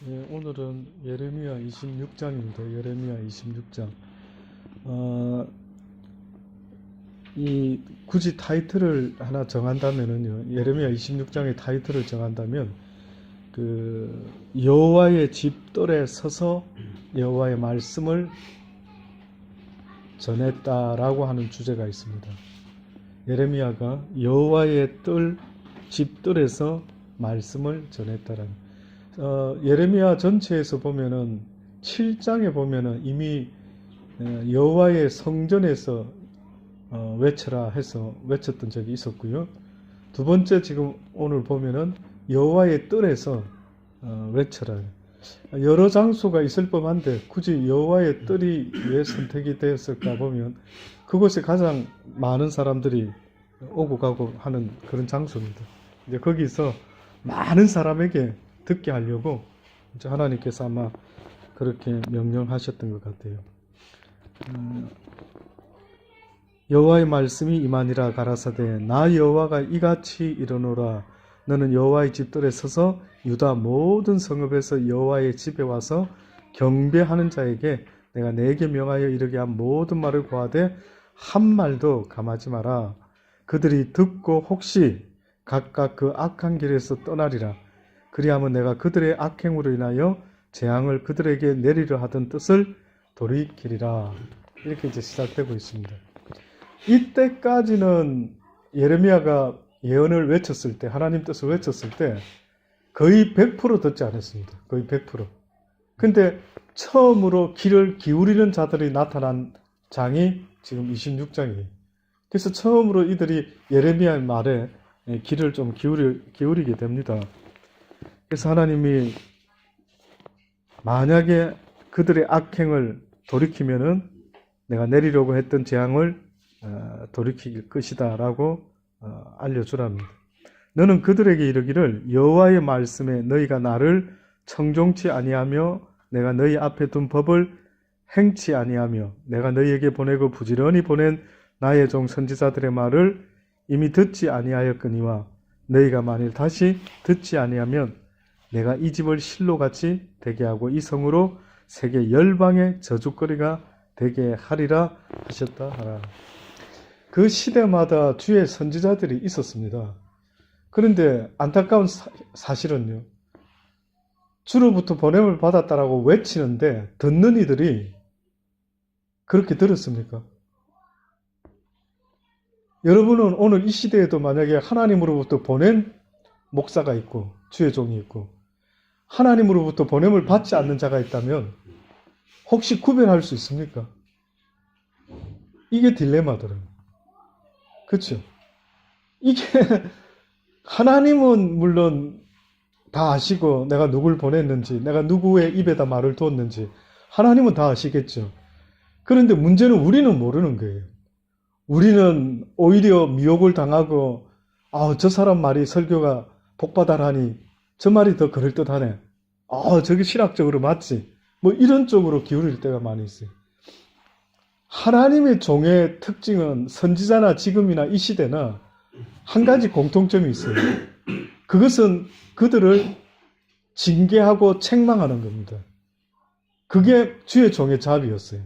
예, 오늘은 예레미야 26장입니다. 예레미야 26장. 굳이 타이틀을 하나 정한다면은요, 예레미야 26장의 타이틀을 정한다면, 여호와의 집들에 서서 여호와의 말씀을 전했다라고 하는 주제가 있습니다. 예레미야가 여호와의 집들에서 말씀을 전했다라는. 예레미야 전체에서 보면은 7장에 보면은 이미 여호와의 성전에서 외쳐라 해서 외쳤던 적이 있었고요. 두 번째 지금 오늘 보면은 여호와의 뜰에서 외쳐라. 여러 장소가 있을 법한데 굳이 여호와의 뜰이 왜 선택이 되었을까 보면 그곳에 가장 많은 사람들이 오고 가고 하는 그런 장소입니다. 이제 거기서 많은 사람에게 듣게 하려고 이제 하나님께서 아마 그렇게 명령하셨던 것 같아요. 여호와의 말씀이 임하니라 가라사대 나 여호와가 이같이 이르노라 너는 여호와의 집들에 서서 유다 모든 성읍에서 여호와의 집에 와서 경배하는 자에게 내가 내게 명하여 이르게 한 모든 말을 고하되 한 말도 감하지 마라. 그들이 듣고 혹시 각각 그 악한 길에서 떠나리라. 그리하면 내가 그들의 악행으로 인하여 재앙을 그들에게 내리려 하던 뜻을 돌이키리라. 이렇게 이제 시작되고 있습니다. 이때까지는 예레미야가 예언을 외쳤을 때, 하나님 뜻을 외쳤을 때 거의 100% 듣지 않았습니다. 거의 100%. 근데 처음으로 귀를 기울이는 자들이 나타난 장이 지금 26장이에요. 그래서 처음으로 이들이 예레미야의 말에 귀를 좀 기울이게 됩니다. 그래서 하나님이 만약에 그들의 악행을 돌이키면은 내가 내리려고 했던 재앙을 돌이킬 것이다 라고 알려주랍니다. 너는 그들에게 이르기를 여호와의 말씀에 너희가 나를 청종치 아니하며 내가 너희 앞에 둔 법을 행치 아니하며 내가 너희에게 보내고 부지런히 보낸 나의 종 선지자들의 말을 이미 듣지 아니하였거니와 너희가 만일 다시 듣지 아니하면 내가 이 집을 실로같이 되게 하고 이 성으로 세계 열방의 저주거리가 되게 하리라 하셨다 하라. 그 시대마다 주의 선지자들이 있었습니다. 그런데 안타까운 사실은요. 주로부터 보냄을 받았다라고 외치는데 듣는 이들이 그렇게 들었습니까? 여러분은 오늘 이 시대에도 만약에 하나님으로부터 보낸 목사가 있고 주의 종이 있고 하나님으로부터 보냄을 받지 않는 자가 있다면 혹시 구별할 수 있습니까? 이게 딜레마더라고요. 그렇죠? 이게 하나님은 물론 다 아시고 내가 누굴 보냈는지 내가 누구의 입에다 말을 두었는지 하나님은 다 아시겠죠. 그런데 문제는 우리는 모르는 거예요. 우리는 오히려 미혹을 당하고 저 사람 말이 설교가 복받아라니 저 말이 더 그럴듯하네. 저게 신학적으로 맞지. 뭐 이런 쪽으로 기울일 때가 많이 있어요. 하나님의 종의 특징은 선지자나 지금이나 이 시대나 한 가지 공통점이 있어요. 그것은 그들을 징계하고 책망하는 겁니다. 그게 주의 종의 잡이었어요.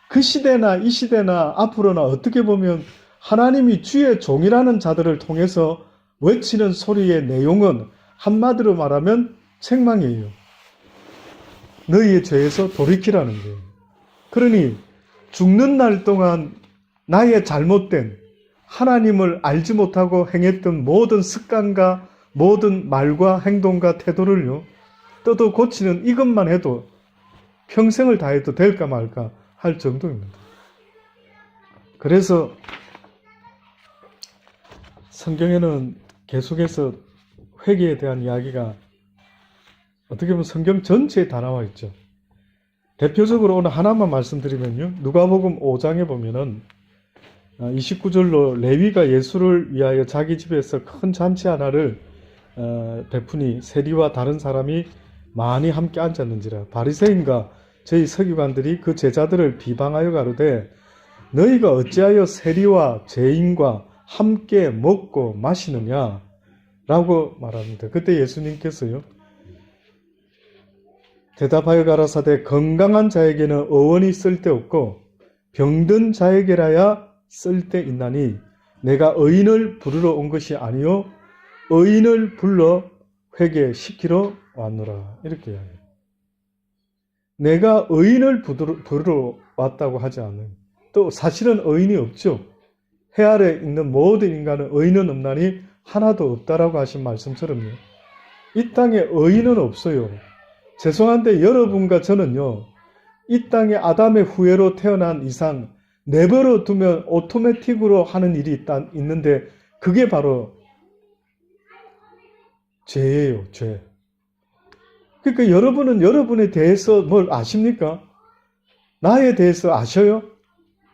그 시대나 이 시대나 앞으로나 어떻게 보면 하나님이 주의 종이라는 자들을 통해서 외치는 소리의 내용은 한마디로 말하면 책망이에요. 너희의 죄에서 돌이키라는 거예요. 그러니 죽는 날 동안 나의 잘못된 하나님을 알지 못하고 행했던 모든 습관과 모든 말과 행동과 태도를요. 떠도 고치는 이것만 해도 평생을 다해도 될까 말까 할 정도입니다. 그래서 성경에는 계속해서 회개에 대한 이야기가 어떻게 보면 성경 전체에 다 나와 있죠. 대표적으로 오늘 하나만 말씀드리면요. 누가복음 5장에 보면은 29절로 레위가 예수를 위하여 자기 집에서 큰 잔치 하나를 베푸니 세리와 다른 사람이 많이 함께 앉았는지라 바리새인과 저희 서기관들이 그 제자들을 비방하여 가로되 너희가 어찌하여 세리와 죄인과 함께 먹고 마시느냐 라고 말합니다. 그때 예수님께서요. 대답하여 가라사대 건강한 자에게는 어원이 쓸데없고 병든 자에게라야 쓸데있나니 내가 의인을 부르러 온 것이 아니요 의인을 불러 회개시키러 왔노라. 이렇게 이야기해요. 내가 의인을 부르러 왔다고 하지 않아요. 또 사실은 의인이 없죠. 해 아래 있는 모든 인간은 의인은 없나니 하나도 없다라고 하신 말씀처럼요. 이 땅에 의인은 없어요. 죄송한데 여러분과 저는요. 이 땅에 아담의 후예로 태어난 이상 내버려 두면 오토매틱으로 하는 일이 있는데 그게 바로 죄예요. 죄. 그러니까 여러분은 여러분에 대해서 뭘 아십니까? 나에 대해서 아셔요?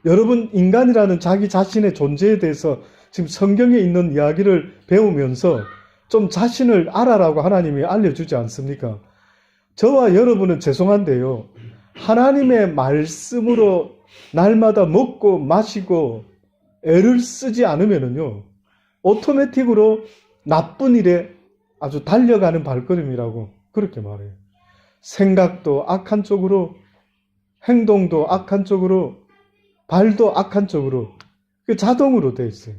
여러분 인간이라는 자기 자신의 존재에 대해서 지금 성경에 있는 이야기를 배우면서 좀 자신을 알아라고 하나님이 알려주지 않습니까? 저와 여러분은 죄송한데요. 하나님의 말씀으로 날마다 먹고 마시고 애를 쓰지 않으면요. 오토매틱으로 나쁜 일에 아주 달려가는 발걸음이라고 그렇게 말해요. 생각도 악한 쪽으로, 행동도 악한 쪽으로, 발도 악한 쪽으로 자동으로 돼 있어요.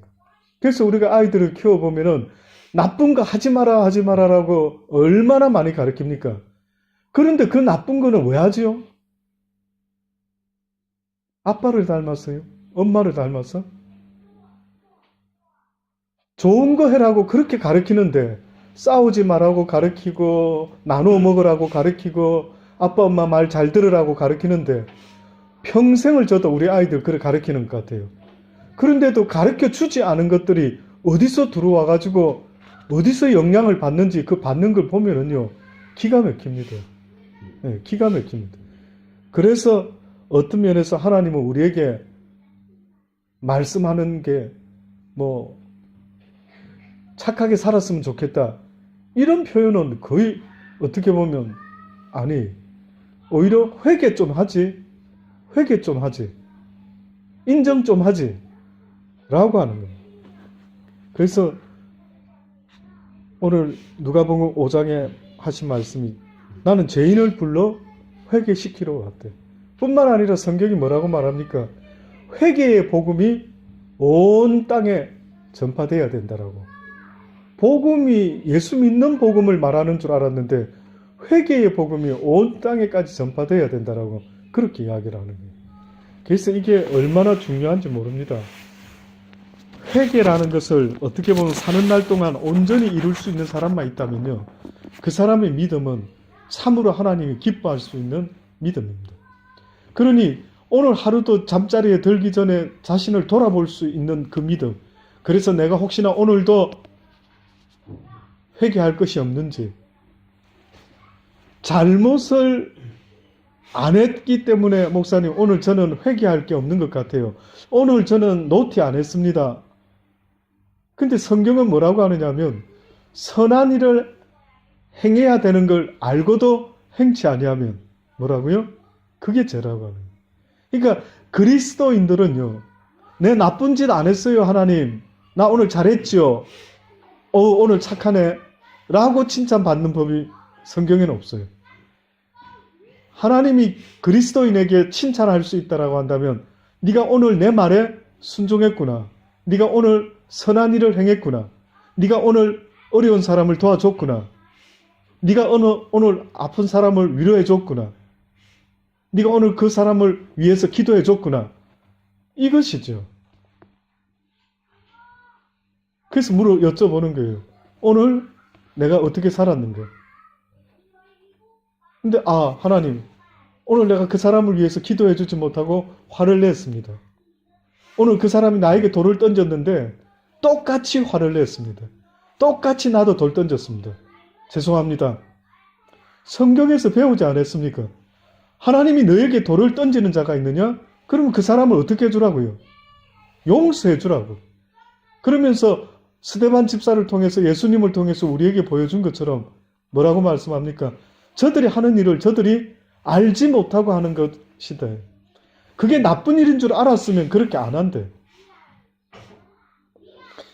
그래서 우리가 아이들을 키워보면은 나쁜 거 하지 마라 하지 마라라고 얼마나 많이 가르칩니까? 그런데 그 나쁜 거는 왜 하지요? 아빠를 닮았어요? 엄마를 닮았어? 좋은 거 해라고 그렇게 가르치는데 싸우지 말라고 가르치고 나눠 먹으라고 가르치고 아빠 엄마 말 잘 들으라고 가르치는데 평생을 저도 우리 아이들 그렇게 가르치는 것 같아요. 그런데도 가르쳐 주지 않은 것들이 어디서 들어와 가지고 어디서 영향을 받는지 그 받는 걸 보면은요 기가 막힙니다. 네, 기가 막힙니다. 그래서 어떤 면에서 하나님은 우리에게 말씀하는 게 뭐 착하게 살았으면 좋겠다 이런 표현은 거의 어떻게 보면 아니 오히려 회개 좀 하지 회개 좀 하지 인정 좀 하지 라고 하는 겁니다. 그래서 오늘 누가복음 5장에 하신 말씀이 나는 죄인을 불러 회개시키러 왔대. 뿐만 아니라 성경이 뭐라고 말합니까? 회개의 복음이 온 땅에 전파되어야 된다라고. 복음이 예수 믿는 복음을 말하는 줄 알았는데 회개의 복음이 온 땅에까지 전파되어야 된다라고 그렇게 이야기를 하는 거예요. 그래서 이게 얼마나 중요한지 모릅니다. 회개라는 것을 어떻게 보면 사는 날 동안 온전히 이룰 수 있는 사람만 있다면요. 그 사람의 믿음은 참으로 하나님이 기뻐할 수 있는 믿음입니다. 그러니 오늘 하루도 잠자리에 들기 전에 자신을 돌아볼 수 있는 그 믿음. 그래서 내가 혹시나 오늘도 회개할 것이 없는지 잘못을 안 했기 때문에 목사님 오늘 저는 회개할 게 없는 것 같아요. 오늘 저는 노티 안 했습니다. 근데 성경은 뭐라고 하느냐면 선한 일을 행해야 되는 걸 알고도 행치 아니하면 뭐라고요? 그게 죄라고 하는 거예요. 그러니까 그리스도인들은요. 내 나쁜 짓 안 했어요 하나님. 나 오늘 잘했지요. 오늘 착하네. 라고 칭찬받는 법이 성경에는 없어요. 하나님이 그리스도인에게 칭찬할 수 있다라고 한다면 네가 오늘 내 말에 순종했구나. 네가 오늘 선한 일을 행했구나. 네가 오늘 어려운 사람을 도와줬구나. 네가 오늘 아픈 사람을 위로해줬구나. 네가 오늘 그 사람을 위해서 기도해줬구나. 이것이죠. 그래서 여쭤보는 거예요. 오늘 내가 어떻게 살았는가? 근데 하나님 오늘 내가 그 사람을 위해서 기도해주지 못하고 화를 냈습니다. 오늘 그 사람이 나에게 돌을 던졌는데 똑같이 화를 냈습니다. 똑같이 나도 돌 던졌습니다. 죄송합니다. 성경에서 배우지 않았습니까? 하나님이 너에게 돌을 던지는 자가 있느냐? 그러면 그 사람을 어떻게 해주라고요? 용서해 주라고. 그러면서 스데반 집사를 통해서 예수님을 통해서 우리에게 보여준 것처럼 뭐라고 말씀합니까? 저들이 하는 일을 저들이 알지 못하고 하는 것이다. 그게 나쁜 일인 줄 알았으면 그렇게 안 한대.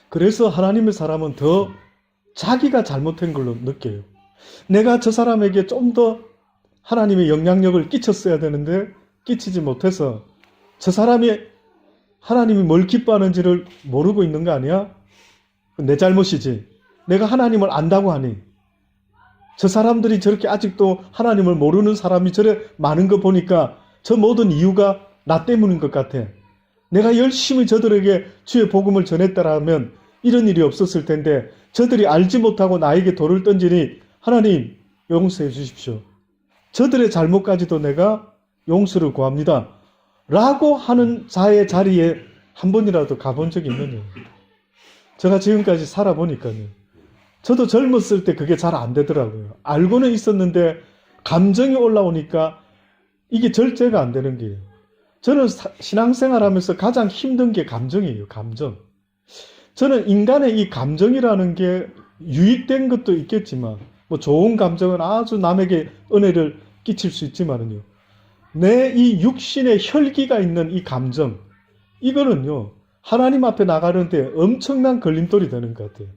그래서 하나님의 사람은 더 자기가 잘못한 걸로 느껴요. 내가 저 사람에게 좀 더 하나님의 영향력을 끼쳤어야 되는데 끼치지 못해서 저 사람이 하나님이 뭘 기뻐하는지를 모르고 있는 거 아니야? 내 잘못이지. 내가 하나님을 안다고 하니 저 사람들이 저렇게 아직도 하나님을 모르는 사람이 저래 많은 거 보니까 저 모든 이유가 나 때문인 것 같아. 내가 열심히 저들에게 주의 복음을 전했다라면 이런 일이 없었을 텐데 저들이 알지 못하고 나에게 돌을 던지니 하나님 용서해 주십시오. 저들의 잘못까지도 내가 용서를 구합니다. 라고 하는 자의 자리에 한 번이라도 가본 적이 있느냐. 제가 지금까지 살아보니까요. 저도 젊었을 때 그게 잘 안 되더라고요. 알고는 있었는데 감정이 올라오니까 이게 절제가 안 되는 거예요. 저는 신앙생활 하면서 가장 힘든 게 감정이에요. 감정. 저는 인간의 이 감정이라는 게 유익된 것도 있겠지만 뭐 좋은 감정은 아주 남에게 은혜를 끼칠 수 있지만은요. 내 이 육신의 혈기가 있는 이 감정 이거는요. 하나님 앞에 나가는데 엄청난 걸림돌이 되는 것 같아요.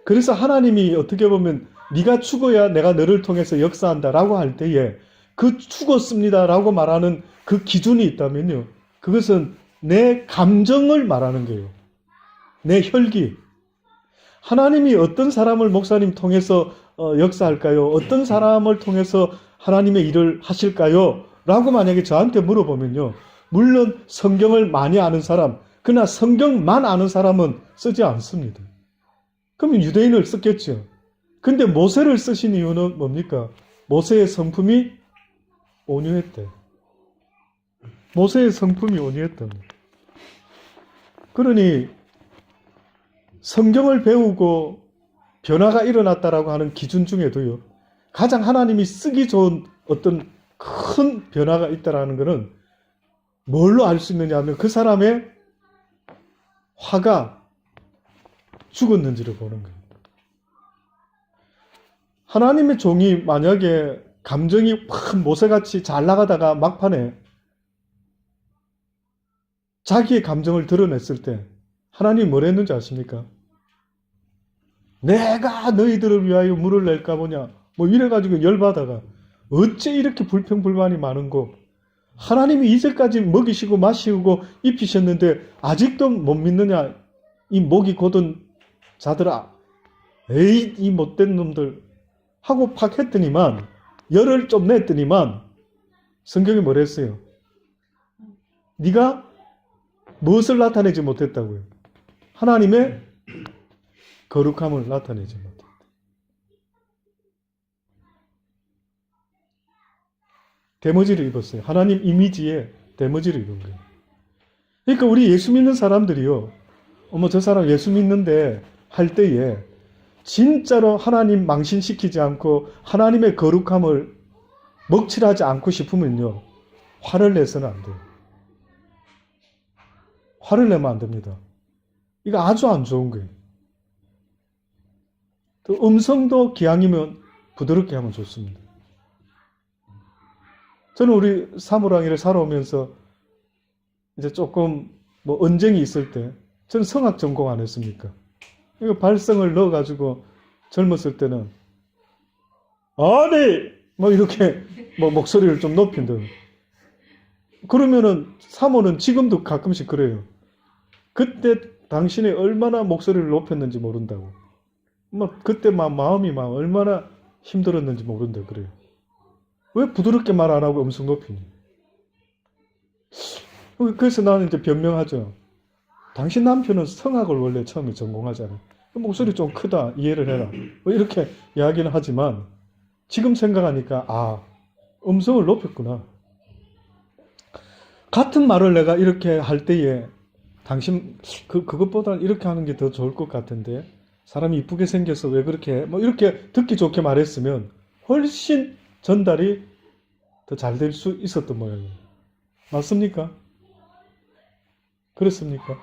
그래서 하나님이 어떻게 보면 네가 죽어야 내가 너를 통해서 역사한다라고 할 때에 그 죽었습니다라고 말하는 그 기준이 있다면요. 그것은 내 감정을 말하는 거예요. 내 혈기. 하나님이 어떤 사람을 목사님 통해서 역사할까요? 어떤 사람을 통해서 하나님의 일을 하실까요? 라고 만약에 저한테 물어보면요. 물론 성경을 많이 아는 사람, 그러나 성경만 아는 사람은 쓰지 않습니다. 그러면 유대인을 썼겠죠. 근데 모세를 쓰신 이유는 뭡니까? 모세의 성품이 온유했대. 모세의 성품이 온유했다. 그러니 성경을 배우고 변화가 일어났다라고 하는 기준 중에도요. 가장 하나님이 쓰기 좋은 어떤 큰 변화가 있다라는 것은 뭘로 알 수 있느냐 하면 그 사람의 화가 죽었는지를 보는 거예요. 하나님의 종이 만약에 감정이 확 모세같이 잘 나가다가 막판에 자기의 감정을 드러냈을 때 하나님이 뭘 했는지 아십니까? 내가 너희들을 위하여 물을 낼까 보냐 뭐 이래가지고 열받아가 어째 이렇게 불평불만이 많은고 하나님이 이제까지 먹이시고 마시고 입히셨는데 아직도 못 믿느냐 이 목이 곧은 자들아 에이 이 못된 놈들 하고 팍 했더니만 열을 좀 냈더니만 성경이 뭐라 했어요? 네가 무엇을 나타내지 못했다고요? 하나님의 거룩함을 나타내지 못했다. 대머리를 입었어요. 하나님 이미지에 대머리를 입은 거예요. 그러니까 우리 예수 믿는 사람들이요. 어머 저 사람 예수 믿는데 할 때에 진짜로 하나님 망신시키지 않고 하나님의 거룩함을 먹칠하지 않고 싶으면요. 화를 내서는 안 돼요. 화를 내면 안 됩니다. 이거 아주 안 좋은 거예요. 또 음성도 기왕이면 부드럽게 하면 좋습니다. 저는 우리 사무랑이를 살아오면서 이제 조금 뭐 언쟁이 있을 때 저는 성악 전공 안 했습니까? 이거 발성을 넣어가지고 젊었을 때는 아니 뭐 이렇게 뭐 목소리를 좀 높인다. 그러면은 사모는 지금도 가끔씩 그래요. 그때 당신이 얼마나 목소리를 높였는지 모른다고. 막 그때 막 마음이 막 얼마나 힘들었는지 모른다 그래요. 왜 부드럽게 말 안 하고 음성 높이니? 그래서 나는 이제 변명하죠. 당신 남편은 성악을 원래 처음에 전공하잖아요. 목소리 좀 크다 이해를 해라. 뭐 이렇게 이야기는 하지만 지금 생각하니까 아 음성을 높였구나. 같은 말을 내가 이렇게 할 때에 당신 그것보다는 이렇게 하는 게 더 좋을 것 같은데 사람이 이쁘게 생겨서 왜 그렇게 해? 뭐 이렇게 듣기 좋게 말했으면 훨씬 전달이 더 잘 될 수 있었던 모양이에요. 맞습니까? 그렇습니까?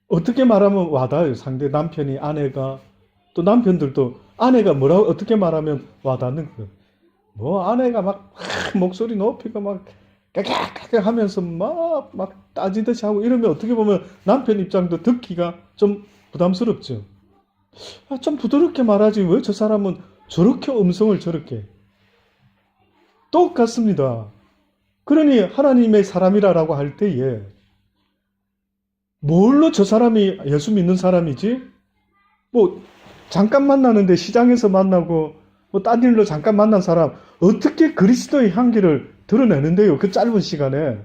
어떻게 말하면 와닿아요. 상대 남편이 아내가 또 남편들도 아내가 뭐라고 어떻게 말하면 와닿는 거예요. 뭐 아내가 막 목소리 높이고 막 깨깨깨 하면서 막 따지듯이 하고 이러면 어떻게 보면 남편 입장도 듣기가 좀 부담스럽죠. 좀 부드럽게 말하지 왜 저 사람은 저렇게 음성을 저렇게. 똑같습니다. 그러니 하나님의 사람이라고 할 때에 뭘로 저 사람이 예수 믿는 사람이지? 뭐 잠깐 만나는데 시장에서 만나고 뭐 딴 일로 잠깐 만난 사람 어떻게 그리스도의 향기를 드러내는데요? 그 짧은 시간에.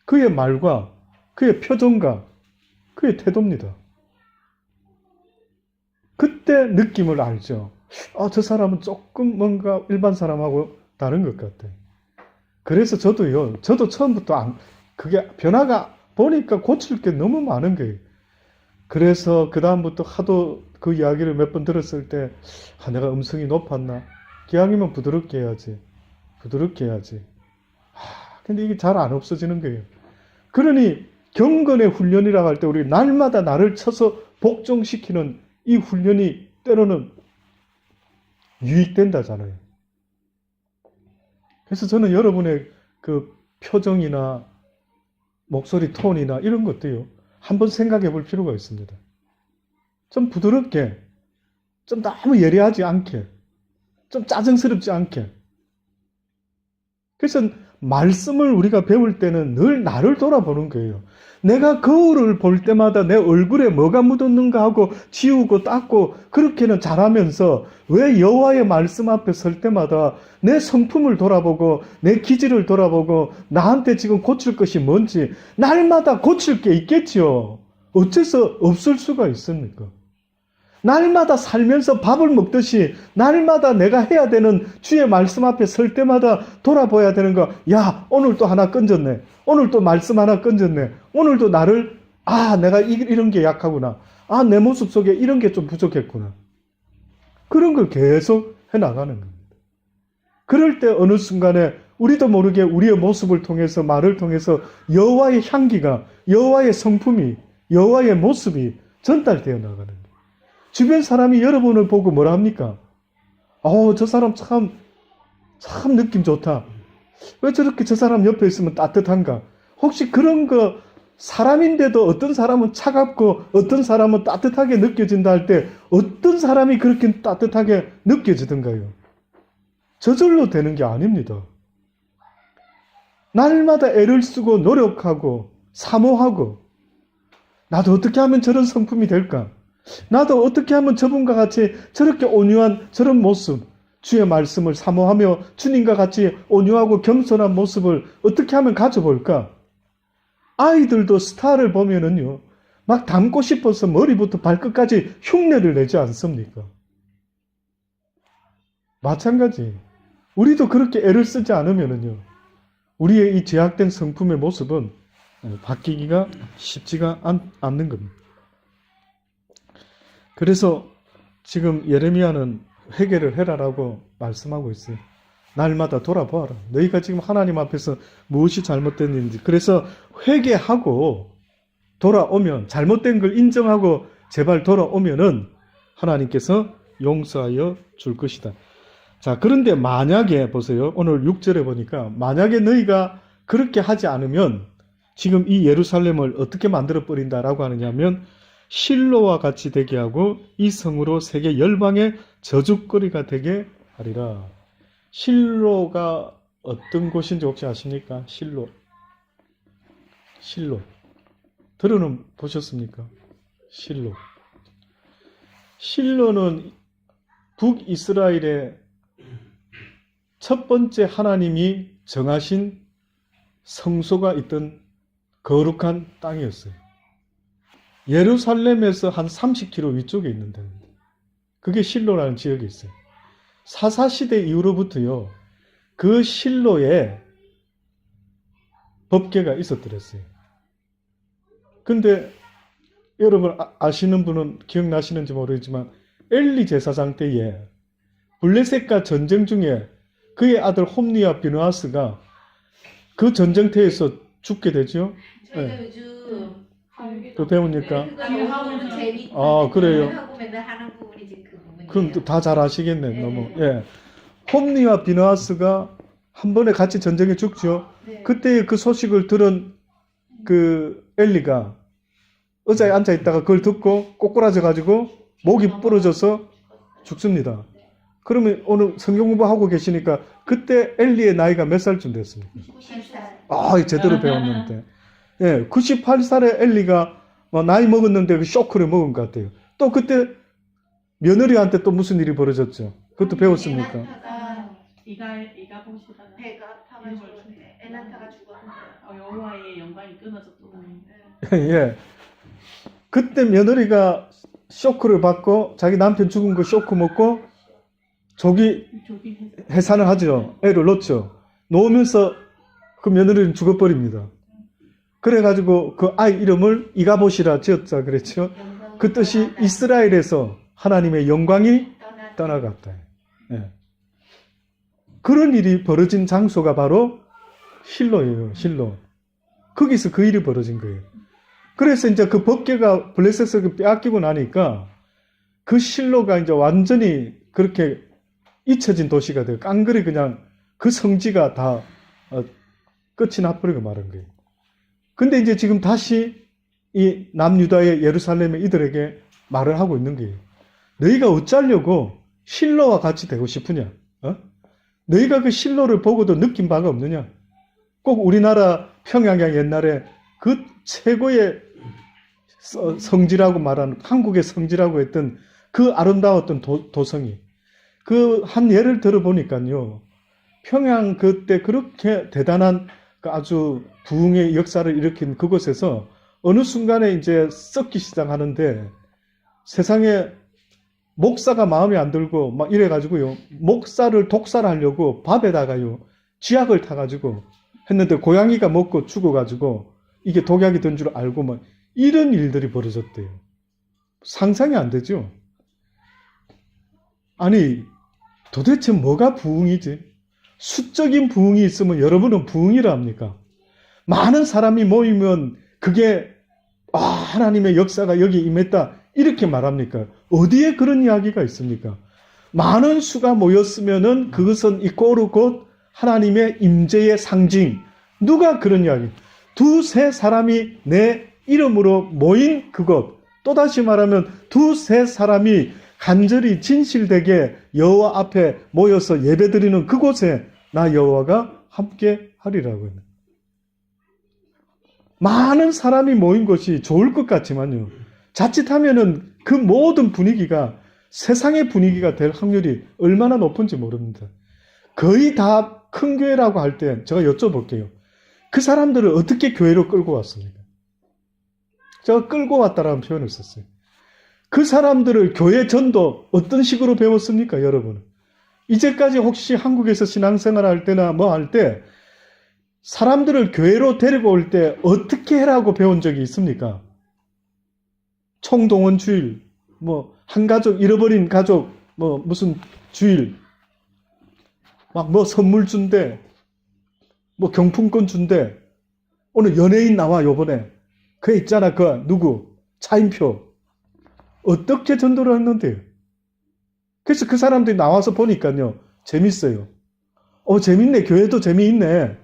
그의 말과 그의 표정과 그의 태도입니다. 그때 느낌을 알죠. 저 사람은 조금 뭔가 일반 사람하고 다른 것 같아. 그래서 저도 처음부터 그게 변화가 보니까 고칠 게 너무 많은 거예요. 그래서 그다음부터 하도 그 이야기를 몇 번 들었을 때, 내가 음성이 높았나? 기왕이면 부드럽게 해야지. 부드럽게 해야지. 근데 이게 잘 안 없어지는 거예요. 그러니 경건의 훈련이라고 할 때 우리 날마다 나를 쳐서 복종시키는 이 훈련이 때로는 유익된다잖아요. 그래서 저는 여러분의 그 표정이나 목소리 톤이나 이런 것도요. 한번 생각해 볼 필요가 있습니다. 좀 부드럽게, 좀 너무 예리하지 않게, 좀 짜증스럽지 않게. 그래서 말씀을 우리가 배울 때는 늘 나를 돌아보는 거예요. 내가 거울을 볼 때마다 내 얼굴에 뭐가 묻었는가 하고 지우고 닦고 그렇게는 잘하면서 왜 여호와의 말씀 앞에 설 때마다 내 성품을 돌아보고 내 기질을 돌아보고 나한테 지금 고칠 것이 뭔지 날마다 고칠 게 있겠지요. 어째서 없을 수가 있습니까? 날마다 살면서 밥을 먹듯이 날마다 내가 해야 되는 주의 말씀 앞에 설 때마다 돌아봐야 되는 거. 야, 오늘 또 하나 건졌네. 오늘 또 말씀 하나 건졌네. 오늘도 나를 내가 이런 게 약하구나. 내 모습 속에 이런 게 좀 부족했구나. 그런 걸 계속 해나가는 겁니다. 그럴 때 어느 순간에 우리도 모르게 우리의 모습을 통해서 말을 통해서 여호와의 향기가 여호와의 성품이 여호와의 모습이 전달되어 나가는 거예요. 주변 사람이 여러분을 보고 뭐라 합니까? 저 사람 참 느낌 좋다. 왜 저렇게 저 사람 옆에 있으면 따뜻한가? 혹시 그런 거 사람인데도 어떤 사람은 차갑고 어떤 사람은 따뜻하게 느껴진다 할 때 어떤 사람이 그렇게 따뜻하게 느껴지던가요? 저절로 되는 게 아닙니다. 날마다 애를 쓰고 노력하고 사모하고 나도 어떻게 하면 저런 성품이 될까? 나도 어떻게 하면 저분과 같이 저렇게 온유한 저런 모습, 주의 말씀을 사모하며 주님과 같이 온유하고 겸손한 모습을 어떻게 하면 가져볼까? 아이들도 스타를 보면은요, 막 닮고 싶어서 머리부터 발끝까지 흉내를 내지 않습니까? 마찬가지. 우리도 그렇게 애를 쓰지 않으면은요, 우리의 이 제약된 성품의 모습은 바뀌기가 쉽지가 않는 겁니다. 그래서 지금 예레미야는 회개를 해라라고 말씀하고 있어요. 날마다 돌아보아라. 너희가 지금 하나님 앞에서 무엇이 잘못됐는지. 그래서 회개하고 돌아오면 잘못된 걸 인정하고 제발 돌아오면은 하나님께서 용서하여 줄 것이다. 자, 그런데 만약에 보세요. 오늘 6절에 보니까 만약에 너희가 그렇게 하지 않으면 지금 이 예루살렘을 어떻게 만들어 버린다라고 하느냐면 실로와 같이 되게 하고 이 성으로 세계 열방의 저주거리가 되게 하리라. 실로가 어떤 곳인지 혹시 아십니까? 실로. 들어는 보셨습니까? 실로는 북이스라엘의 첫 번째 하나님이 정하신 성소가 있던 거룩한 땅이었어요. 예루살렘에서 한 30km 위쪽에 있는데 그게 실로라는 지역이 있어요. 사사시대 이후로부터요. 그 실로에 법궤가 있었더랬어요. 근데 여러분 아시는 분은 기억나시는지 모르겠지만 엘리 제사장 때에 블레셋과 전쟁 중에 그의 아들 홈니와 비느하스가 그 전쟁터에서 죽게 되죠. 저희가 네. 요즘 또 배우니까. 하고는 재밌고 그래요. 하고 맨날 하는 부분이 이제 그 부분이에요. 그럼 다 잘 아시겠네. 네. 너무. 예. 홈니와 비느하스가 한 번에 같이 전쟁에 죽죠. 네. 그때 그 소식을 들은 그 엘리가 의자에 앉아 있다가 그걸 듣고 꼬꾸라져 가지고 목이 부러져서 죽습니다. 그러면 오늘 성경 공부하고 계시니까 그때 엘리의 나이가 몇 살쯤 됐습니까? 98살. 제대로 배웠는데. 예, 98살에 엘리가 나이 먹었는데 그 쇼크를 먹은 것 같아요. 또 그때 며느리한테 또 무슨 일이 벌어졌죠? 그것도 배웠습니까? 에나타가 이가 보시다가 배가 아파가지고 에나타가 죽었는데. 여호와의 영광이 끊어졌구나. 예. 그때 며느리가 쇼크를 받고 자기 남편 죽은 거 쇼크 먹고 조기 조기 해산을 하죠. 애를 놓죠. 놓으면서 그 며느리는 죽어버립니다. 그래가지고 그 아이 이름을 이가봇이라 지었자 그랬죠. 그 뜻이 이스라엘에서 하나님의 영광이 떠나갔다. 예. 그런 일이 벌어진 장소가 바로 실로예요. 실로. 거기서 그 일이 벌어진 거예요. 그래서 이제 그 법궤가 블레셋에서 빼앗기고 나니까 그 실로가 이제 완전히 그렇게 잊혀진 도시가 돼요. 깡그리 그냥 그 성지가 다 끝이 나버리고 말은 거예요. 근데 이제 지금 다시 이 남유다의 예루살렘의 이들에게 말을 하고 있는 거예요. 너희가 어쩌려고 실로와 같이 되고 싶으냐? 너희가 그 실로를 보고도 느낀 바가 없느냐? 꼭 우리나라 평양에 옛날에 그 최고의 성지라고 말하는 한국의 성지라고 했던 그 아름다웠던 도성이 그 한 예를 들어보니까요. 평양 그때 그렇게 대단한 아주 부흥의 역사를 일으킨 그곳에서 어느 순간에 이제 썩기 시작하는데 세상에 목사가 마음에 안 들고 막 이래가지고요. 목사를 독살하려고 밥에다가요. 쥐약을 타가지고 했는데 고양이가 먹고 죽어가지고 이게 독약이 된 줄 알고 막 이런 일들이 벌어졌대요. 상상이 안 되죠? 아니 도대체 뭐가 부흥이지? 수적인 부흥이 있으면 여러분은 부흥이라 합니까? 많은 사람이 모이면 그게 하나님의 역사가 여기 임했다 이렇게 말합니까? 어디에 그런 이야기가 있습니까? 많은 수가 모였으면은 그것은 이꼬르 곧 하나님의 임재의 상징. 누가 그런 이야기? 두세 사람이 내 이름으로 모인 그곳. 또다시 말하면 두세 사람이 간절히 진실되게 여호와 앞에 모여서 예배드리는 그곳에 나 여호와가 함께 하리라고 했네. 많은 사람이 모인 것이 좋을 것 같지만요. 자칫하면은 그 모든 분위기가 세상의 분위기가 될 확률이 얼마나 높은지 모릅니다. 거의 다 큰 교회라고 할 때 제가 여쭤볼게요. 그 사람들을 어떻게 교회로 끌고 왔습니까? 제가 끌고 왔다라는 표현을 썼어요. 그 사람들을 교회 전도 어떤 식으로 배웠습니까, 여러분? 이제까지 혹시 한국에서 신앙생활 할 때나 뭐 할 때 사람들을 교회로 데리고 올 때 어떻게 해라고 배운 적이 있습니까? 총동원 주일, 뭐 한 가족 잃어버린 가족 뭐 무슨 주일, 막 뭐 선물 준대, 뭐 경품권 준대. 오늘 연예인 나와 요번에 그 있잖아 그 누구 차인표 어떻게 전도를 했는데요? 그래서 그 사람들이 나와서 보니까요 재밌어요. 재밌네. 교회도 재미있네.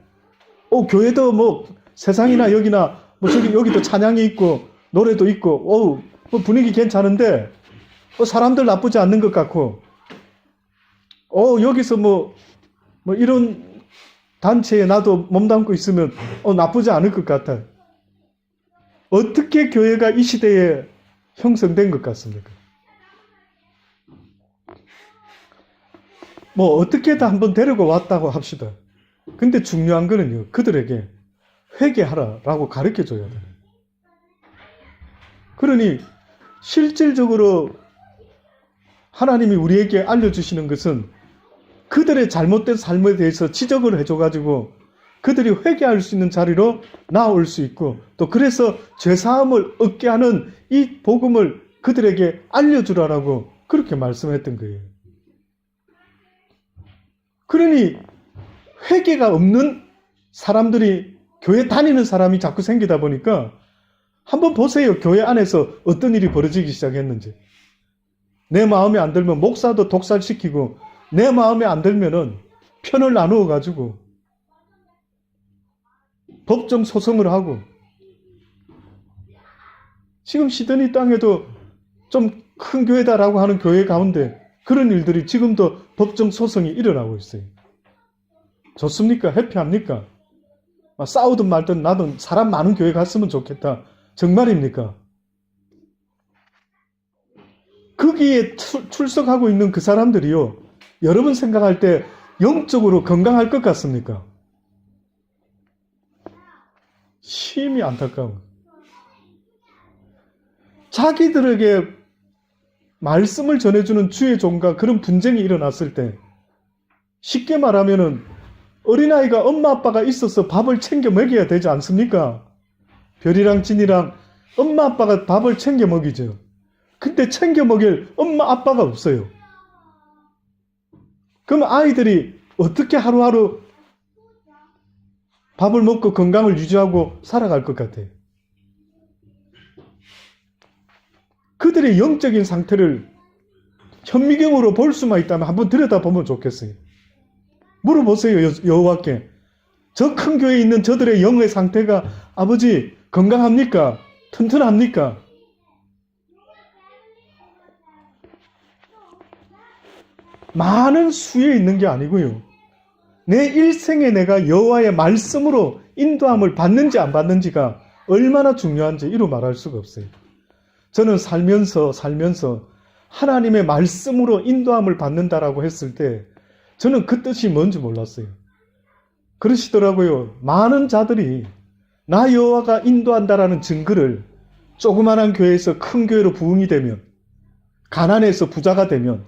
교회도 뭐 세상이나 여기나 뭐 저기 여기도 찬양이 있고 노래도 있고 뭐 분위기 괜찮은데 사람들 나쁘지 않는 것 같고 여기서 뭐 이런 단체에 나도 몸담고 있으면 나쁘지 않을 것 같아. 어떻게 교회가 이 시대에 형성된 것 같습니까? 뭐 어떻게 다 한번 데리고 왔다고 합시다. 근데 중요한 거는요. 그들에게 회개하라라고 가르쳐줘야 돼요. 그러니 실질적으로 하나님이 우리에게 알려주시는 것은 그들의 잘못된 삶에 대해서 지적을 해줘가지고 그들이 회개할 수 있는 자리로 나올 수 있고 또 그래서 죄사함을 얻게 하는 이 복음을 그들에게 알려주라라고 그렇게 말씀했던 거예요. 그러니 회개가 없는 사람들이 교회 다니는 사람이 자꾸 생기다 보니까 한번 보세요. 교회 안에서 어떤 일이 벌어지기 시작했는지. 내 마음에 안 들면 목사도 독살시키고 내 마음에 안 들면은 편을 나누어 가지고 법정 소송을 하고 지금 시드니 땅에도 좀 큰 교회다라고 하는 교회 가운데 그런 일들이 지금도 법정 소송이 일어나고 있어요. 좋습니까? 해피합니까? 싸우든 말든 나든 사람 많은 교회 갔으면 좋겠다. 정말입니까? 거기에 출석하고 있는 그 사람들이요, 여러분 생각할 때 영적으로 건강할 것 같습니까? 심히 안타까운. 자기들에게 말씀을 전해주는 주의 종과 그런 분쟁이 일어났을 때, 쉽게 말하면은 어린아이가 엄마 아빠가 있어서 밥을 챙겨 먹여야 되지 않습니까? 별이랑 진이랑 엄마 아빠가 밥을 챙겨 먹이죠. 근데 챙겨 먹일 엄마 아빠가 없어요. 그럼 아이들이 어떻게 하루하루 밥을 먹고 건강을 유지하고 살아갈 것 같아요? 그들의 영적인 상태를 현미경으로 볼 수만 있다면 한번 들여다보면 좋겠어요. 물어보세요, 여호와께. 저 큰 교회에 있는 저들의 영의 상태가 아버지 건강합니까? 튼튼합니까? 많은 수에 있는 게 아니고요. 내 일생에 내가 여호와의 말씀으로 인도함을 받는지 안 받는지가 얼마나 중요한지 이루 말할 수가 없어요. 저는 살면서 하나님의 말씀으로 인도함을 받는다라고 했을 때 저는 그 뜻이 뭔지 몰랐어요. 그러시더라고요. 많은 자들이 나 여호와가 인도한다라는 증거를 조그만한 교회에서 큰 교회로 부흥이 되면, 가난해서 부자가 되면,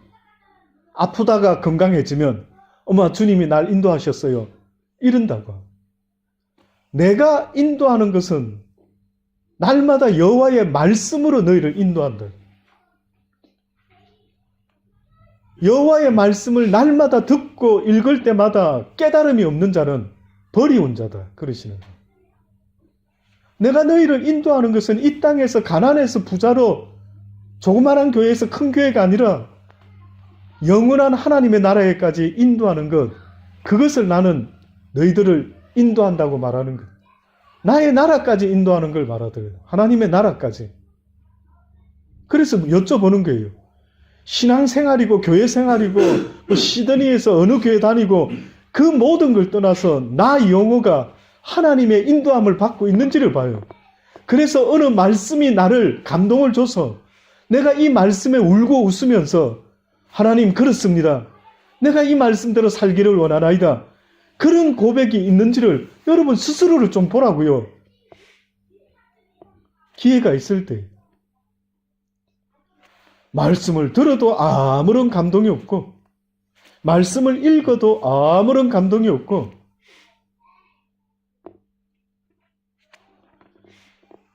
아프다가 건강해지면 어머 주님이 날 인도하셨어요. 이런다고. 내가 인도하는 것은 날마다 여호와의 말씀으로 너희를 인도한다. 여호와의 말씀을 날마다 듣고 읽을 때마다 깨달음이 없는 자는 버리운 자다. 그러시는 거예요. 내가 너희를 인도하는 것은 이 땅에서 가난해서 부자로 조그마한 교회에서 큰 교회가 아니라 영원한 하나님의 나라에까지 인도하는 것, 그것을 나는 너희들을 인도한다고 말하는 것. 나의 나라까지 인도하는 걸 말하더라고요. 하나님의 나라까지. 그래서 여쭤보는 거예요. 신앙생활이고 교회생활이고 시드니에서 어느 교회 다니고 그 모든 걸 떠나서 나 영호가 하나님의 인도함을 받고 있는지를 봐요. 그래서 어느 말씀이 나를 감동을 줘서 내가 이 말씀에 울고 웃으면서 하나님 그렇습니다. 내가 이 말씀대로 살기를 원하나이다. 그런 고백이 있는지를 여러분 스스로를 좀 보라고요. 기회가 있을 때. 말씀을 들어도 아무런 감동이 없고, 말씀을 읽어도 아무런 감동이 없고,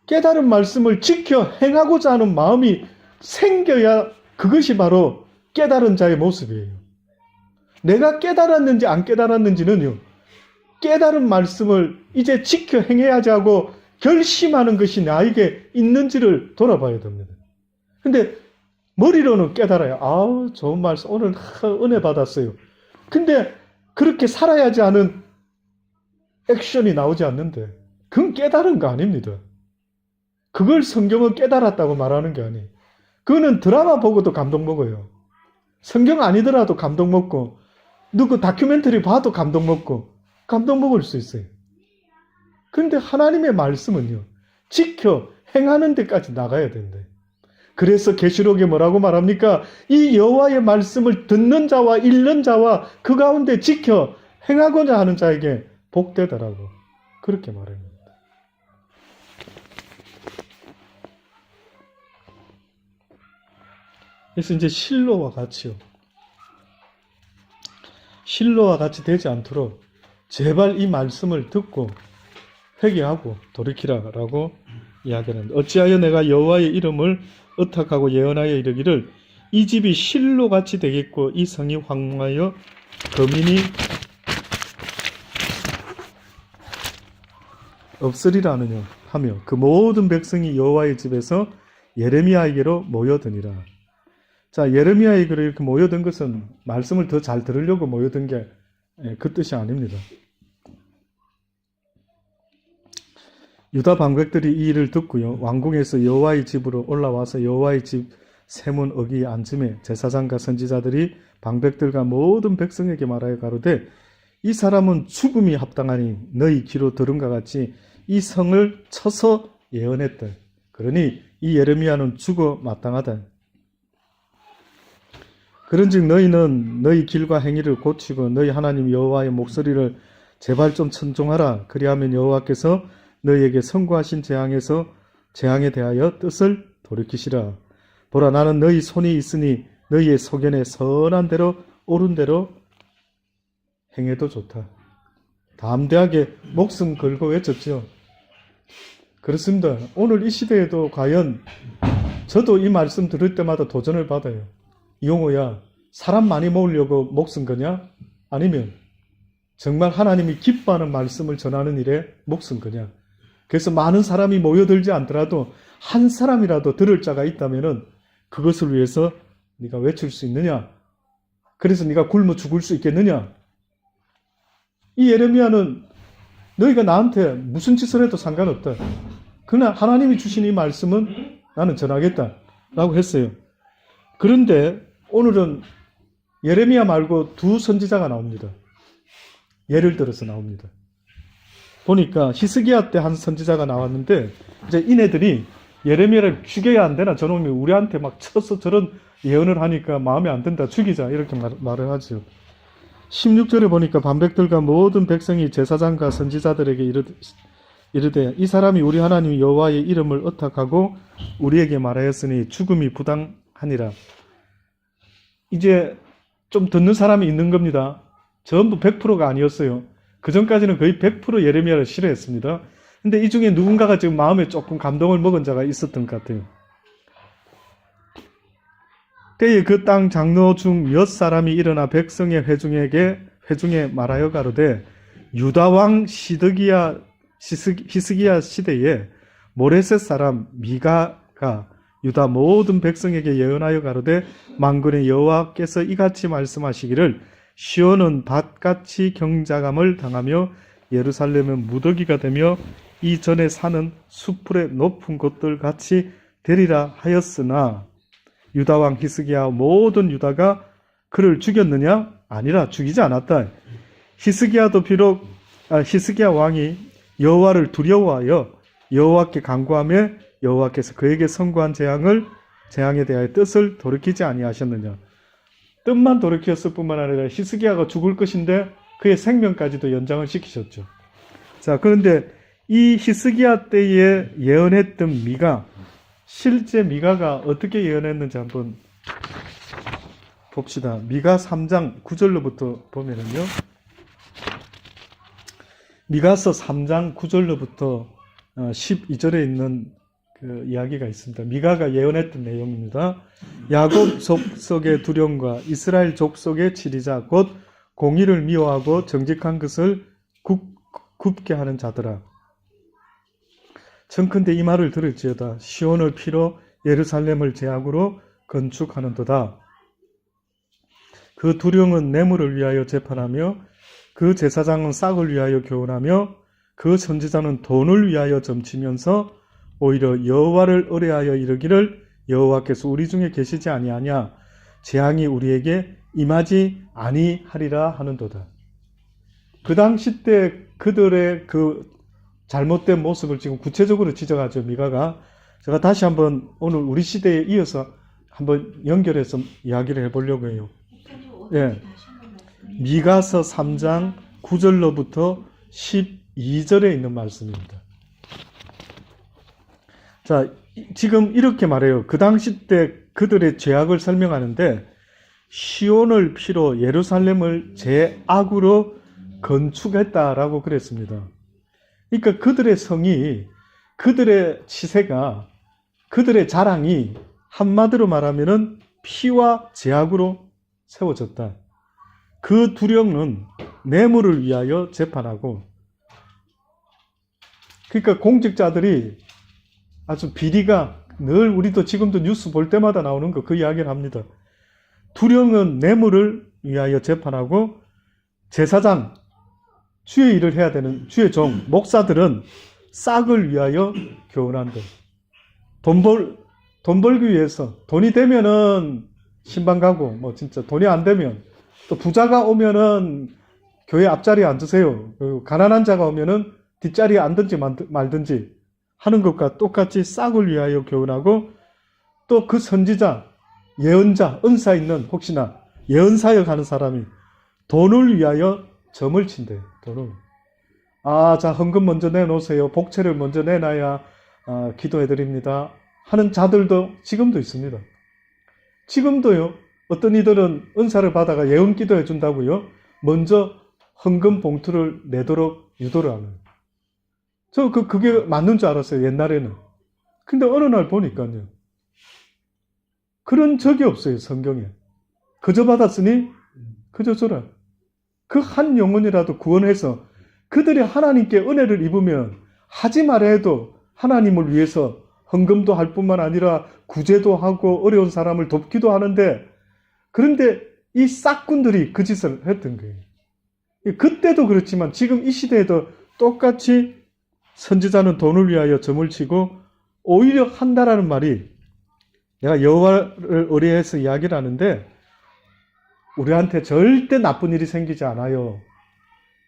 깨달은 말씀을 지켜 행하고자 하는 마음이 생겨야 그것이 바로 깨달은 자의 모습이에요. 내가 깨달았는지 안 깨달았는지는요, 깨달은 말씀을 이제 지켜 행해야지 하고 결심하는 것이 나에게 있는지를 돌아봐야 됩니다. 근데 머리로는 깨달아요. 아우 좋은 말씀 오늘 은혜 받았어요. 근데 그렇게 살아야지 하는 액션이 나오지 않는데 그건 깨달은 거 아닙니다. 그걸 성경은 깨달았다고 말하는 게 아니에요. 그거는 드라마 보고도 감동 먹어요. 성경 아니더라도 감동 먹고, 누구 다큐멘터리 봐도 감동 먹고, 감동 먹을 수 있어요. 그런데 하나님의 말씀은요, 지켜 행하는 데까지 나가야 된대. 그래서 계시록에 뭐라고 말합니까? 이 여호와의 말씀을 듣는 자와 읽는 자와 그 가운데 지켜 행하고자 하는 자에게 복되더라고. 그렇게 말합니다. 그래서 이제 실로와 같이요. 실로와 같이 되지 않도록 제발 이 말씀을 듣고 회개하고 돌이키라라고 이야기하는데, 어찌하여 내가 여호와의 이름을 의탁하고 예언하여 이르기를 이 집이 실로같이 되겠고 이 성이 황무하여 거민이 없으리라 하며 그 모든 백성이 여호와의 집에서 예레미야에게로 모여드니라. 자, 예레미야에게로 이렇게 모여든 것은 말씀을 더 잘 들으려고 모여든 게 그 뜻이 아닙니다. 유다 방백들이 이 일을 듣고요, 왕궁에서 여호와의 집으로 올라와서 여호와의 집 세문 어기 앉음에 제사장과 선지자들이 방백들과 모든 백성에게 말하여 가로되 이 사람은 죽음이 합당하니 너희 귀로 들은과 같이 이 성을 쳐서 예언했다. 그러니 이 예레미야는 죽어 마땅하다. 그런즉 너희는 너희 길과 행위를 고치고 너희 하나님 여호와의 목소리를 제발 좀 청종하라. 그리하면 여호와께서 너희에게 선고하신 재앙에 대하여 뜻을 돌이키시라. 보라, 나는 너희 손이 있으니 너희의 소견에 선한 대로 옳은 대로 행해도 좋다. 담대하게 목숨 걸고 외쳤죠. 그렇습니다. 오늘 이 시대에도 과연 저도 이 말씀 들을 때마다 도전을 받아요. 이용호야, 사람 많이 모으려고 목숨 거냐? 아니면 정말 하나님이 기뻐하는 말씀을 전하는 일에 목숨 거냐? 그래서 많은 사람이 모여들지 않더라도 한 사람이라도 들을 자가 있다면은 그것을 위해서 네가 외칠 수 있느냐? 그래서 네가 굶어 죽을 수 있겠느냐? 이 예레미야는 너희가 나한테 무슨 짓을 해도 상관없다. 그러나 하나님이 주신 이 말씀은 나는 전하겠다 라고 했어요. 그런데 오늘은 예레미야 말고 두 선지자가 나옵니다. 예를 들어서 나옵니다. 보니까 히스기야 때 한 선지자가 나왔는데 이제 이네들이 예레미야를 죽여야 안 되나, 저놈이 우리한테 막 쳐서 저런 예언을 하니까 마음에 안 든다, 죽이자, 이렇게 말을 하죠. 16절에 보니까 반백들과 모든 백성이 제사장과 선지자들에게 이르되 이 사람이 우리 하나님 여호와의 이름을 의탁하고 우리에게 말하였으니 죽음이 부당하니라. 이제 좀 듣는 사람이 있는 겁니다. 전부 100%가 아니었어요. 그 전까지는 거의 100% 예레미야를 싫어했습니다. 근데 이 중에 누군가가 지금 마음에 조금 감동을 먹은 자가 있었던 것 같아요. 때에 그 땅 장로 중 몇 사람이 일어나 백성의 회중에 말하여 가로되 유다 왕 히스기야 시대에 모레셋 사람 미가가 유다 모든 백성에게 예언하여 가로되 만군의 여호와께서 이같이 말씀하시기를 시온은 밭같이 경작함을 당하며 예루살렘은 무더기가 되며 이전에 사는 수풀의 높은 곳들 같이 되리라 하였으나 유다 왕 히스기야 모든 유다가 그를 죽였느냐? 아니라 죽이지 않았다. 히스기야도 비록 히스기야 왕이 여호와를 두려워하여 여호와께 간구하며 여호와께서 그에게 선고한 재앙에 대하여 뜻을 돌이키지 아니하셨느냐. 뜻만 돌이켰을 뿐만 아니라 히스기야가 죽을 것인데 그의 생명까지도 연장을 시키셨죠. 자, 그런데 이 히스기야 때에 예언했던 미가, 실제 미가가 어떻게 예언했는지 한번 봅시다. 미가 3장 9절로부터 보면은요. 미가서 3장 9절로부터 12절에 있는 그 이야기가 있습니다. 미가가 예언했던 내용입니다. 야곱 족속의 두려움과 이스라엘 족속의 치리자 곧 공의를 미워하고 정직한 것을 굽게 하는 자들아. 청컨대 이 말을 들을지어다. 시온을 피로 예루살렘을 제약으로 건축하는도다. 그 두령은 뇌물을 위하여 재판하며 그 제사장은 싹을 위하여 교훈하며 그 선지자는 돈을 위하여 점치면서 오히려 여호와를 의뢰하여 이르기를 여호와께서 우리 중에 계시지 아니하냐, 재앙이 우리에게 임하지 아니하리라 하는도다. 그 당시 때 그들의 그 잘못된 모습을 지금 구체적으로 지적하죠, 미가가. 제가 다시 한번 오늘 우리 시대에 이어서 한번 연결해서 이야기를 해보려고 해요. 예. 미가서 3장 9절로부터 12절에 있는 말씀입니다. 자, 지금 이렇게 말해요. 그 당시 때 그들의 죄악을 설명하는데 시온을 피로 예루살렘을 제악으로 건축했다라고 그랬습니다. 그러니까 그들의 성이, 그들의 치세가, 그들의 자랑이 한마디로 말하면은 피와 제약으로 세워졌다. 그 두령은 뇌물을 위하여 재판하고, 그러니까 공직자들이 아주 비리가 늘 우리도 지금도 뉴스 볼 때마다 나오는 거 그 이야기를 합니다. 두령은 뇌물을 위하여 재판하고 제사장, 주의 일을 해야 되는 주의 종, 목사들은 싹을 위하여 교훈한다. 돈 벌기 위해서 돈이 되면은 신방 가고 뭐 진짜 돈이 안 되면 또 부자가 오면은 교회 앞자리에 앉으세요. 그리고 가난한 자가 오면은 뒷자리에 앉든지 말든지 하는 것과 똑같이 싹을 위하여 교훈하고 또 그 선지자, 예언자, 은사 있는 혹시나 예언사역 하는 사람이 돈을 위하여 점을 친대요. 돈을. 자, 헌금 먼저 내놓으세요. 복채를 먼저 내놔야 기도해드립니다. 하는 자들도 지금도 있습니다. 지금도요. 어떤 이들은 은사를 받아가 예언 기도해 준다고요. 먼저 헌금 봉투를 내도록 유도를 하는. 저 그게 맞는 줄 알았어요. 옛날에는. 근데 어느 날 보니까요. 그런 적이 없어요. 성경에. 그저 받았으니 그저 줘라. 그 한 영혼이라도 구원해서 그들이 하나님께 은혜를 입으면 하지 말아 해도 하나님을 위해서 헌금도 할 뿐만 아니라 구제도 하고 어려운 사람을 돕기도 하는데 그런데 이 싹군들이 그 짓을 했던 거예요. 그때도 그렇지만 지금 이 시대에도 똑같이 선지자는 돈을 위하여 점을 치고 오히려 한다라는 말이 내가 여호와를 의뢰해서 이야기를 하는데 우리한테 절대 나쁜 일이 생기지 않아요.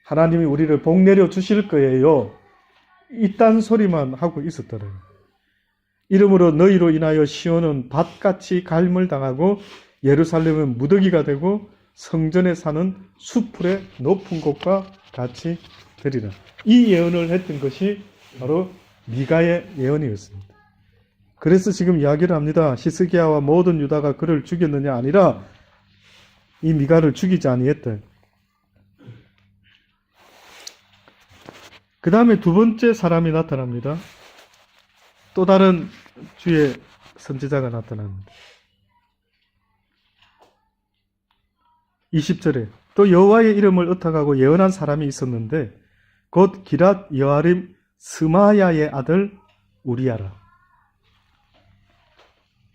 하나님이 우리를 복 내려 주실 거예요. 이딴 소리만 하고 있었더래요. 이러므로 너희로 인하여 시온은 밭같이 갈물 당하고 예루살렘은 무더기가 되고 성전에 사는 수풀의 높은 곳과 같이 되리라. 이 예언을 했던 것이 바로 미가의 예언이었습니다. 그래서 지금 이야기를 합니다. 히스기야와 모든 유다가 그를 죽였느냐 아니라 이 미가를 죽이지 아니했다. 그 다음에 두 번째 사람이 나타납니다. 또 다른 주의 선지자가 나타납니다. 20절에 또 여호와의 이름을 의탁하고 예언한 사람이 있었는데 곧 기랏 여아림 스마야의 아들 우리야라.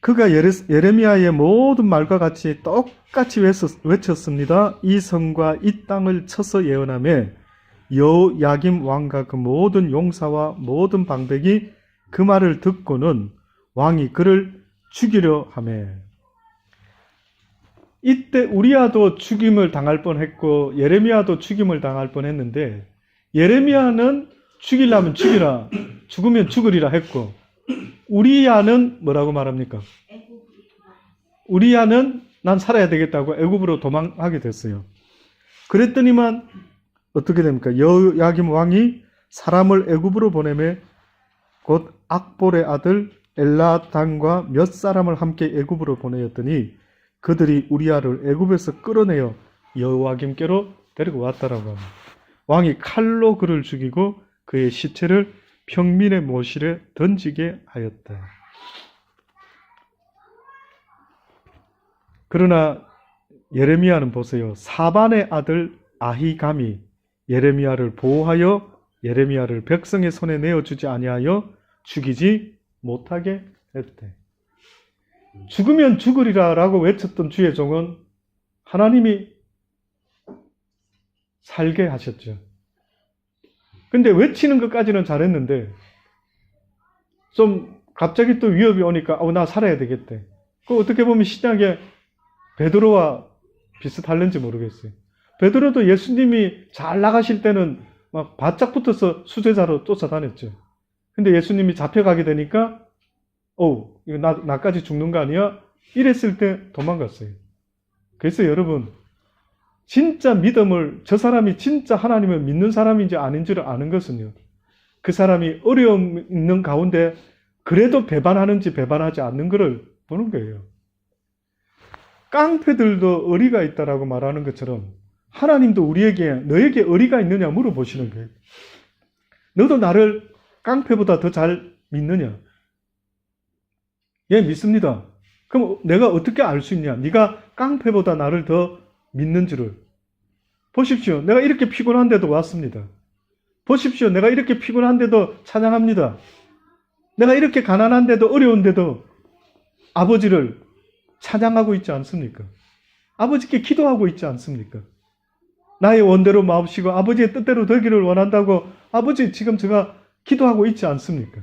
그가 예레미야의 모든 말과 같이 똑같이 외쳤습니다. 이 성과 이 땅을 쳐서 예언하며 여호야김 왕과 그 모든 용사와 모든 방백이 그 말을 듣고는 왕이 그를 죽이려 하며 이때 우리야도 죽임을 당할 뻔했고 예레미야도 죽임을 당할 뻔했는데 예레미야는 죽이려면 죽이라 죽으면 죽으리라 했고 우리야는 뭐라고 말합니까? 우리야는 난 살아야 되겠다고 애굽으로 도망하게 됐어요. 그랬더니만 어떻게 됩니까? 여호야김 왕이 사람을 애굽으로 보내매 곧 악볼의 아들 엘라단과 몇 사람을 함께 애굽으로 보내었더니 그들이 우리야를 애굽에서 끌어내어 여호야김께로 데리고 왔다라고 합니다. 왕이 칼로 그를 죽이고 그의 시체를 평민의 모실에 던지게 하였다. 그러나 예레미야는 보세요. 사반의 아들 아히감이 예레미야를 보호하여 예레미야를 백성의 손에 내어주지 아니하여 죽이지 못하게 했대. 죽으면 죽으리라 라고 외쳤던 주의 종은 하나님이 살게 하셨죠. 근데 외치는 것까지는 잘했는데 좀 갑자기 또 위협이 오니까 나 살아야 되겠대. 그 어떻게 보면 신약에 베드로와 비슷할는지 모르겠어요. 베드로도 예수님이 잘 나가실 때는 막 바짝 붙어서 수제자로 쫓아다녔죠. 근데 예수님이 잡혀가게 되니까 이거 나까지 죽는 거 아니야? 이랬을 때 도망갔어요. 그래서 여러분 진짜 믿음을 저 사람이 진짜 하나님을 믿는 사람인지 아닌지를 아는 것은요. 그 사람이 어려움 있는 가운데 그래도 배반하는지 배반하지 않는 것을 보는 거예요. 깡패들도 의리가 있다라고 말하는 것처럼 하나님도 우리에게 너에게 의리가 있느냐 물어보시는 거예요. 너도 나를 깡패보다 더 잘 믿느냐? 예, 믿습니다. 그럼 내가 어떻게 알 수 있냐? 네가 깡패보다 나를 더 믿는지를. 보십시오. 내가 이렇게 피곤한데도 왔습니다. 보십시오. 내가 이렇게 피곤한데도 찬양합니다. 내가 이렇게 가난한데도 어려운데도 아버지를 찬양하고 있지 않습니까? 아버지께 기도하고 있지 않습니까? 나의 원대로 마옵시고 아버지의 뜻대로 되기를 원한다고 아버지 지금 제가 기도하고 있지 않습니까?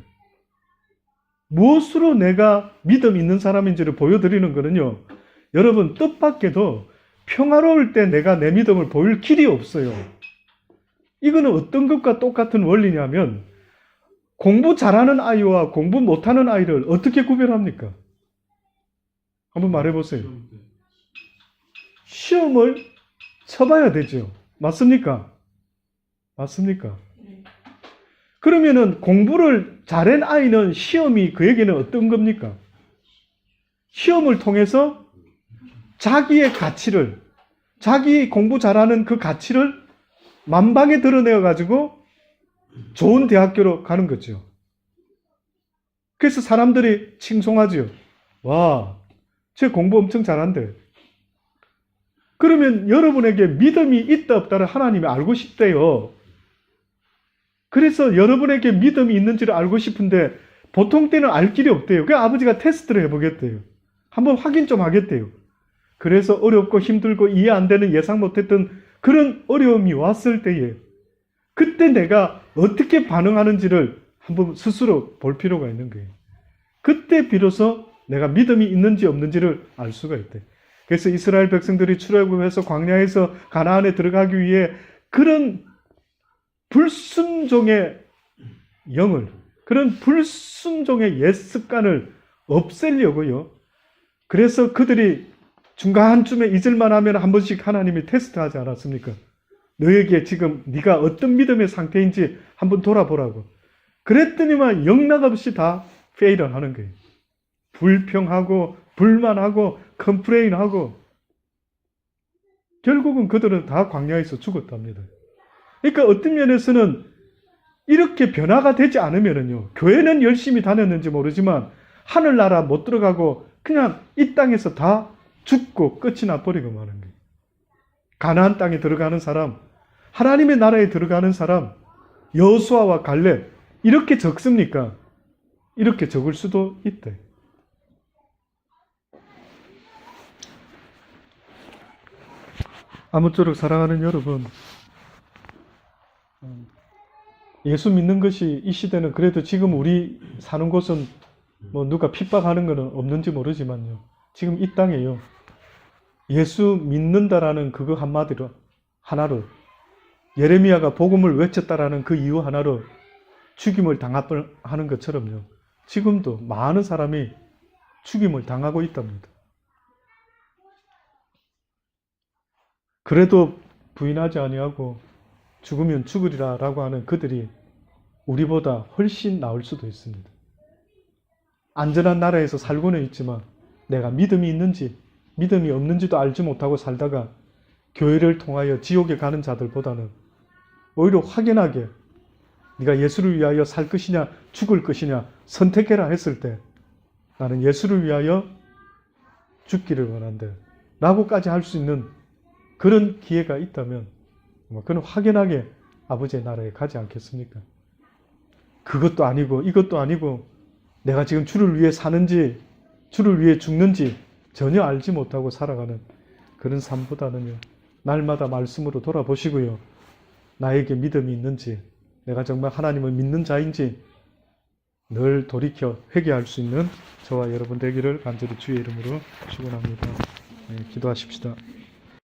무엇으로 내가 믿음 있는 사람인지를 보여드리는 거는요. 여러분 뜻밖에도 평화로울 때 내가 내 믿음을 보일 길이 없어요. 이거는 어떤 것과 똑같은 원리냐면 공부 잘하는 아이와 공부 못하는 아이를 어떻게 구별합니까? 한번 말해보세요. 시험을 쳐봐야 되죠. 맞습니까? 맞습니까? 그러면은 공부를 잘한 아이는 시험이 그에게는 어떤 겁니까? 시험을 통해서 자기의 가치를, 자기 공부 잘하는 그 가치를 만방에 드러내어 가지고 좋은 대학교로 가는 거죠. 그래서 사람들이 칭송하죠. 와, 쟤 공부 엄청 잘한대. 그러면 여러분에게 믿음이 있다 없다를 하나님이 알고 싶대요. 그래서 여러분에게 믿음이 있는지를 알고 싶은데 보통 때는 알 길이 없대요. 그래서 아버지가 테스트를 해보겠대요. 한번 확인 좀 하겠대요. 그래서 어렵고 힘들고 이해 안 되는 예상 못했던 그런 어려움이 왔을 때에 그때 내가 어떻게 반응하는지를 한번 스스로 볼 필요가 있는 거예요. 그때 비로소 내가 믿음이 있는지 없는지를 알 수가 있대. 그래서 이스라엘 백성들이 출애굽해서 광야에서 가나안에 들어가기 위해 그런 불순종의 영을, 그런 불순종의 옛 습관을 없애려고요. 그래서 그들이 중간쯤에 잊을만 하면 한 번씩 하나님이 테스트하지 않았습니까? 너에게 지금 네가 어떤 믿음의 상태인지 한번 돌아보라고. 그랬더니만 영락없이 다 페일을 하는 거예요. 불평하고 불만하고 컴플레인하고 결국은 그들은 다 광야에서 죽었답니다. 그러니까 어떤 면에서는 이렇게 변화가 되지 않으면요, 교회는 열심히 다녔는지 모르지만 하늘나라 못 들어가고 그냥 이 땅에서 다 죽고 끝이 나버리고 마는 거예요. 가나안 땅에 들어가는 사람, 하나님의 나라에 들어가는 사람, 여호수아와 갈렙 이렇게 적습니까? 이렇게 적을 수도 있대. 아무쪼록 사랑하는 여러분, 예수 믿는 것이 이 시대는 그래도 지금 우리 사는 곳은 뭐 누가 핍박하는 것은 없는지 모르지만요. 지금 이 땅에요. 예수 믿는다라는 그거 한마디로 하나로 예레미야가 복음을 외쳤다라는 그 이유 하나로 죽임을 당하는 것처럼요. 지금도 많은 사람이 죽임을 당하고 있답니다. 그래도 부인하지 아니하고 죽으면 죽으리라 라고 하는 그들이 우리보다 훨씬 나을 수도 있습니다. 안전한 나라에서 살고는 있지만 내가 믿음이 있는지 믿음이 없는지도 알지 못하고 살다가 교회를 통하여 지옥에 가는 자들보다는 오히려 확연하게 네가 예수를 위하여 살 것이냐 죽을 것이냐 선택해라 했을 때 나는 예수를 위하여 죽기를 원한다 라고까지 할 수 있는 그런 기회가 있다면 그는 확연하게 아버지의 나라에 가지 않겠습니까? 그것도 아니고 이것도 아니고 내가 지금 주를 위해 사는지 주를 위해 죽는지 전혀 알지 못하고 살아가는 그런 삶보다는요. 날마다 말씀으로 돌아보시고요. 나에게 믿음이 있는지 내가 정말 하나님을 믿는 자인지 늘 돌이켜 회개할 수 있는 저와 여러분 되기를 간절히 주의 이름으로 축원합니다. 네, 기도하십시다.